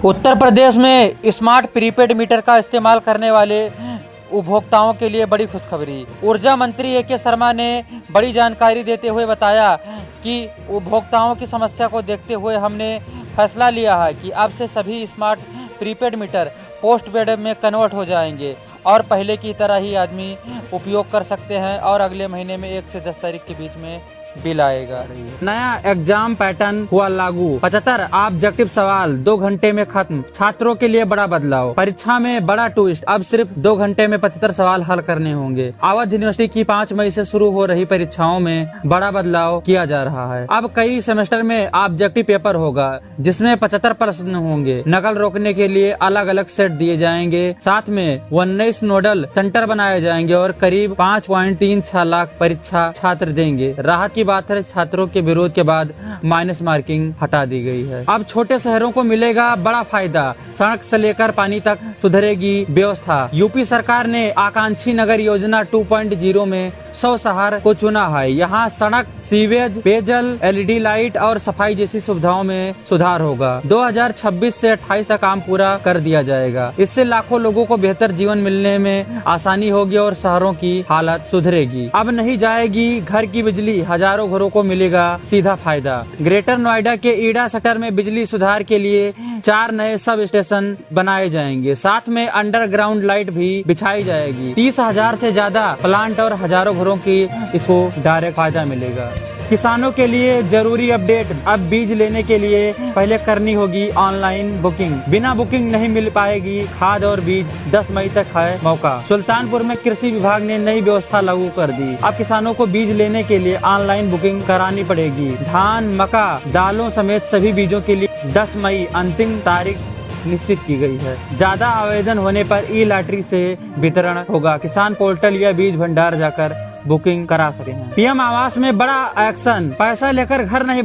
उत्तर प्रदेश में smart prepaid meter का इस्तेमाल करने वाले उपभोक्ताओं के लिए बड़ी खुशखबरी। ऊर्जा मंत्री ए के शर्मा ने बड़ी जानकारी देते हुए बताया कि उपभोक्ताओं की समस्या को देखते हुए हमने फैसला लिया है कि अब से सभी स्मार्ट प्रीपेड मीटर पोस्टपेड में कन्वर्ट हो जाएंगे और पहले की तरह ही आदमी उपयोग कर सकते हैं और अगले महीने में 1 से 10 तारीख के बीच में बिल आएगा। नया एग्जाम पैटर्न हुआ लागू। 75 ऑब्जेक्टिव सवाल 2 घंटे में खत्म। छात्रों के लिए बड़ा बदलाव। परीक्षा में बड़ा ट्विस्ट, अब सिर्फ 2 घंटे में 75 सवाल हल करने होंगे। अवध यूनिवर्सिटी की 5 मई से शुरू हो रही परीक्षाओं में बड़ा बदलाव किया जा रहा है। अब कई सेमेस्टर में ऑब्जेक्टिव पेपर होगा जिसमें 75 प्रश्न होंगे। नकल रोकने के लिए अलग अलग सेट दिए जाएंगे। साथ में 19 नोडल सेंटर बनाए जाएंगे और करीब 5.36 लाख परीक्षा छात्र देंगे। राहत की बात है, छात्रों के विरोध के बाद माइनस मार्किंग हटा दी गई है। अब छोटे शहरों को मिलेगा बड़ा फायदा। सड़क से लेकर पानी तक सुधरेगी व्यवस्था। यूपी सरकार ने आकांक्षी नगर योजना 2.0 में 100 शहर को चुना है। यहाँ सड़क, सीवेज, पेयजल, LED लाइट और सफाई जैसी सुविधाओं में सुधार होगा। 2026 से 28 तक काम पूरा कर दिया जाएगा। इससे लाखों लोगों को बेहतर जीवन मिलने में आसानी होगी और शहरों की हालत सुधरेगी। अब नहीं जाएगी घर की बिजली, हजारों घरों को मिलेगा सीधा फायदा। ग्रेटर नोएडा के ईडा सेक्टर में बिजली सुधार के लिए 4 नए सब स्टेशन बनाए जाएंगे। साथ में अंडरग्राउंड लाइट भी बिछाई जाएगी। 30,000 से ज्यादा प्लांट और हजारों घरों की इसको डायरेक्ट फायदा मिलेगा। किसानों के लिए जरूरी अपडेट, अब बीज लेने के लिए पहले करनी होगी ऑनलाइन बुकिंग। बिना बुकिंग नहीं मिल पाएगी खाद और बीज। 10 मई तक है मौका। सुल्तानपुर में कृषि विभाग ने नई व्यवस्था लागू कर दी। अब किसानों को बीज लेने के लिए ऑनलाइन बुकिंग करानी पड़ेगी। धान, मक्का, दालों समेत सभी बीजों के लिए 10 मई अंतिम तारीख निश्चित की गई है। ज्यादा आवेदन होने पर ई-लॉटरी से वितरण होगा। किसान पोर्टल या बीज भंडार जाकर बुकिंग करा सकते हैं। पीएम आवास में बड़ा एक्शन। पैसा लेकर घर नहीं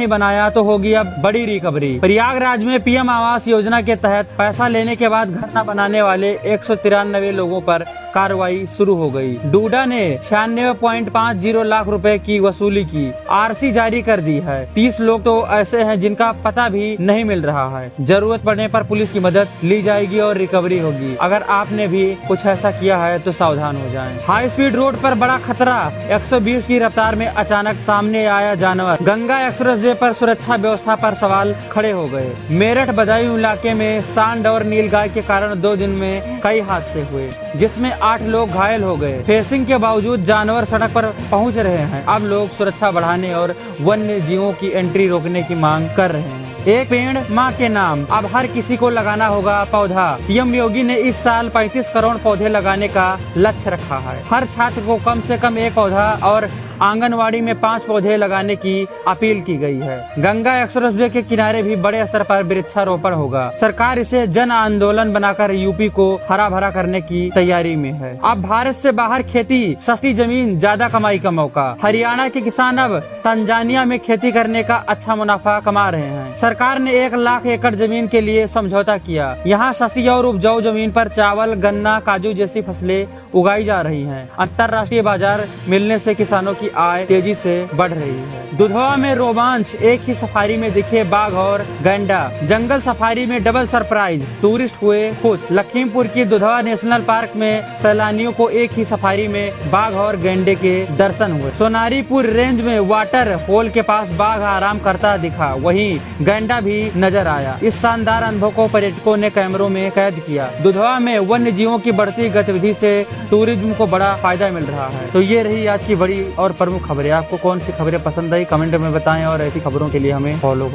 बनाया तो होगी अब बड़ी रिकवरी। प्रयागराज में पीएम आवास योजना के तहत पैसा लेने के बाद घर न बनाने वाले 193 लोगों पर कार्रवाई शुरू हो गई। डूडा ने 96.50 लाख रुपए की वसूली की। RC जारी कर दी है। 30 लोग तो ऐसे हैं जिनका पता भी नहीं मिल रहा है। जरूरत पड़ने पर पुलिस की मदद ली जाएगी और रिकवरी होगी। अगर आपने भी कुछ ऐसा किया है तो सावधान हो जाएं। हाई स्पीड रोड पर बड़ा खतरा। 120 की रफ्तार में अचानक सामने आया जानवर। गंगा एक्सप्रेसवे पर सुरक्षा व्यवस्था पर सवाल खड़े हो गए। मेरठ बदायूं इलाके में सांड और नीलगाय के कारण 2 दिन में कई हादसे हुए जिसमें 8 लोग घायल हो गए। फेंसिंग के बावजूद जानवर सड़क पर पहुंच रहे हैं। अब लोग सुरक्षा बढ़ाने और वन्य जीवों की एंट्री रोकने की मांग कर रहे हैं। एक पेड़ माँ के नाम, अब हर किसी को लगाना होगा पौधा। सीएम योगी ने इस साल 35 करोड़ पौधे लगाने का लक्ष्य रखा है। हर छात्र को कम से कम 1 पौधा और आंगनवाड़ी में 5 पौधे लगाने की अपील की गई है। गंगा एक्सप्रेसवे के किनारे भी बड़े स्तर पर वृक्षारोपण होगा। सरकार इसे जन आंदोलन बनाकर यूपी को हरा भरा करने की तैयारी में है। अब भारत से बाहर खेती, सस्ती जमीन, ज्यादा कमाई का मौका। हरियाणा के किसान अब तंजानिया में खेती करने का अच्छा मुनाफा कमा रहे हैं। सरकार ने 1 लाख एकड़ जमीन के लिए समझौता किया। यहाँ सस्ती और उपजाऊ जमीन पर चावल, गन्ना, काजू जैसी फसलें उगाई जा रही हैं। अंतर्राष्ट्रीय बाजार मिलने से किसानों की आय तेजी से बढ़ रही है। दुधवा में रोमांच, एक ही सफारी में दिखे बाघ और गैंडा। जंगल सफारी में डबल सरप्राइज, टूरिस्ट हुए खुश। लखीमपुर की दुधवा नेशनल पार्क में सैलानियों को एक ही सफारी में बाघ और गैंडे के दर्शन हुए। सोनारीपुर रेंज में वाटर होल के पास बाघ आराम करता दिखा, वहीं गैंडा भी नजर आया। इस शानदार अनुभव को पर्यटकों ने कैमरों में कैद किया। दुधवा में वन्य जीवों की बढ़ती गतिविधि से टूरिज्म को बड़ा फायदा मिल रहा है। तो ये रही आज की बड़ी और प्रमुख खबरें। आपको कौन सी खबरें पसंद आई कमेंट में बताएं और ऐसी खबरों के लिए हमें फॉलो करें।